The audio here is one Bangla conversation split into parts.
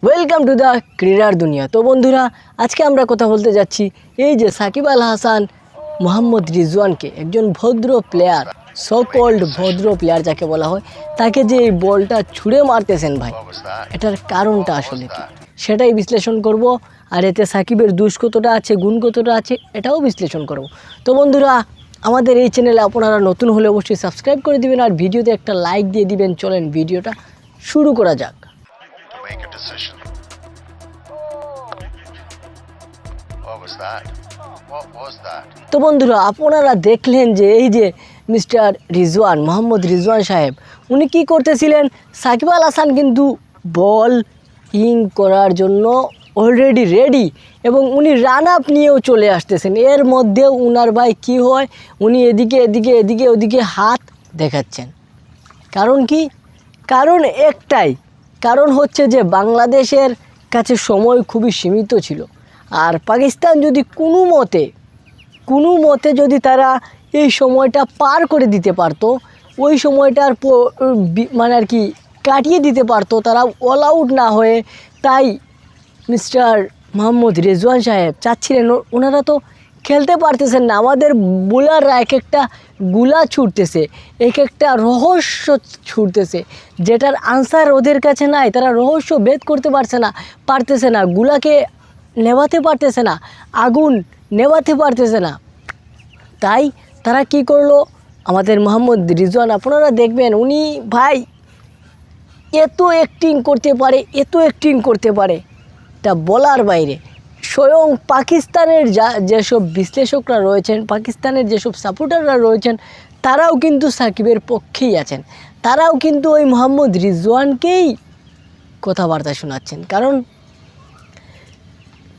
ওয়েলকাম টু দ্য ক্রীড়ার দুনিয়া। তো বন্ধুরা, আজকে আমরা কথা বলতে যাচ্ছি এই যে সাকিব আল হাসান মোহাম্মদ রিজওয়ানকে, একজন ভদ্র প্লেয়ার, সো কল্ড ভদ্র প্লেয়ার যাকে বলা হয়, তাকে যে এই বলটা ছুঁড়ে মারতেছেন ভাই, এটার কারণটা আসলে কি সেটাই বিশ্লেষণ করব। আর এতে সাকিবের দোষ কতটা আছে, গুণ কতটা আছে, এটাও বিশ্লেষণ করব। তো বন্ধুরা, আমাদের এই চ্যানেলে আপনারা নতুন হলে অবশ্যই সাবস্ক্রাইব করে দিবেন আর ভিডিওতে একটা লাইক দিয়ে দিবেন। চলেন ভিডিওটা শুরু করা যাক। Make a decision. What was that? What was that? তো বন্ধুরা, আপনারা দেখলেন যে এই যে মিস্টার রিজওয়ান, মোহাম্মদ রিজওয়ান সাহেব, উনি কি করতেছিলেন, সাকিব আল হাসান কিন্তু বল ইং করার জন্য অলরেডি রেডি এবং উনি রান আপ নিয়েও চলে আসতেছেন। এর মধ্যেও উনার ভাই কি হয়, উনি এদিকে এদিকে এদিকে ওদিকে হাত দেখাচ্ছেন। কারণ কি? কারণ একটাই, কারণ হচ্ছে যে বাংলাদেশের কাছে সময় খুবই সীমিত ছিল। আর পাকিস্তান যদি কোনো মতে যদি তারা এই সময়টা পার করে দিতে পারতো, ওই সময়টার মানে আর কি কাটিয়ে দিতে পারতো, তারা অল আউট না হয়ে। তাই মিস্টার মোহাম্মদ রিজওয়ান সাহেব চাচ্ছিলেন, ওনারা তো খেলতে পারতেছেন না, আমাদের বোলাররা এক একটা গুলা ছুটতেছে, এক একটা রহস্য ছুটতেছে, যেটার আনসার ওদের কাছে নাই। তারা রহস্য ভেদ করতে পারতেছে না, গুলাকে নেভাতে পারতেছে না, আগুন নেভাতে পারতেছে না। তাই তারা কি করলো, আমাদের মোহাম্মদ রিজওয়ান, আপনারা দেখবেন উনি ভাই এত অ্যাক্টিং করতে পারে তা বলার বাইরে। স্বয়ং পাকিস্তানের যেসব বিশ্লেষকরা রয়েছেন, পাকিস্তানের যেসব সাপোর্টাররা রয়েছেন, তারাও কিন্তু সাকিবের পক্ষেই আছেন, তারাও কিন্তু ওই মোহাম্মদ রিজওয়ানকেই কথাবার্তা শোনাচ্ছেন। কারণ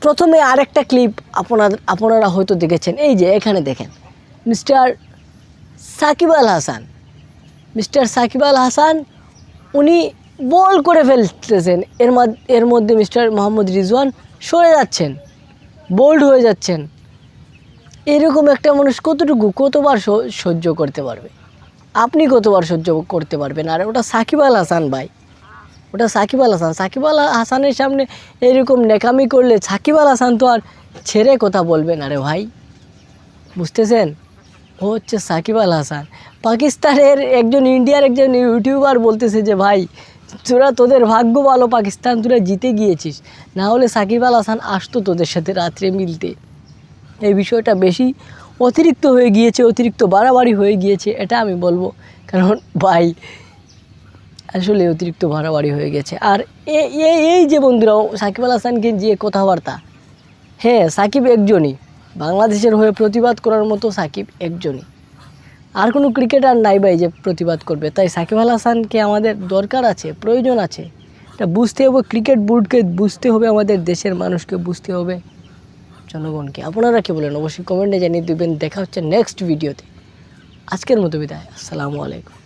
প্রথমে আরেকটা ক্লিপ আপনারা হয়তো দেখেছেন, এই যে এখানে দেখেন মিস্টার সাকিব আল হাসান উনি বল করে ফেলতেছেন, এর মধ্যে মিস্টার মোহাম্মদ রিজওয়ান সরে যাচ্ছেন, বোল্ড হয়ে যাচ্ছেন। এরকম একটা মানুষ কতবার সহ্য করতে পারবে? আপনি কতবার সহ্য করতে পারবেন? আর ওটা সাকিব আল হাসান ভাই, ওটা সাকিব আল হাসানের সামনে এরকম নেকামি করলে সাকিব আল হাসান তো আর ছেড়ে কথা বলবেন। আরে ভাই, বুঝতেছেন, ও হচ্ছে সাকিব আল হাসান। পাকিস্তানের ইন্ডিয়ার একজন ইউটিউবার বলতেছে যে ভাই, তোদের ভাগ্য ভালো, পাকিস্তান তোরা জিতে গিয়েছিস, না হলে সাকিব আল হাসান আসতো তোদের সাথে রাত্রে মিলতে। এই বিষয়টা বেশি অতিরিক্ত হয়ে গিয়েছে, অতিরিক্ত বাড়াবাড়ি হয়ে গিয়েছে, এটা আমি বলবো। কারণ ভাই আসলে অতিরিক্ত বাড়াবাড়ি হয়ে গেছে। আর এই যে বন্ধুরা, সাকিব আল হাসানকে যে কথাবার্তা, হ্যাঁ সাকিব একজনই, বাংলাদেশের হয়ে প্রতিবাদ করার মতো সাকিব একজনই, আর কোনো ক্রিকেটার নাই ভাই যে প্রতিবাদ করবে। তাই সাকিব আল হাসানকে আমাদের দরকার আছে, প্রয়োজন আছে, এটা বুঝতে হবে। ক্রিকেট বোর্ডকে বুঝতে হবে, আমাদের দেশের মানুষকে বুঝতে হবে, জনগণকে। আপনারা কি বলেন অবশ্যই কমেন্টে জানিয়ে দেবেন। দেখা হচ্ছে নেক্সট ভিডিওতে। আজকের মতো বিদায়, আসসালামু আলাইকুম।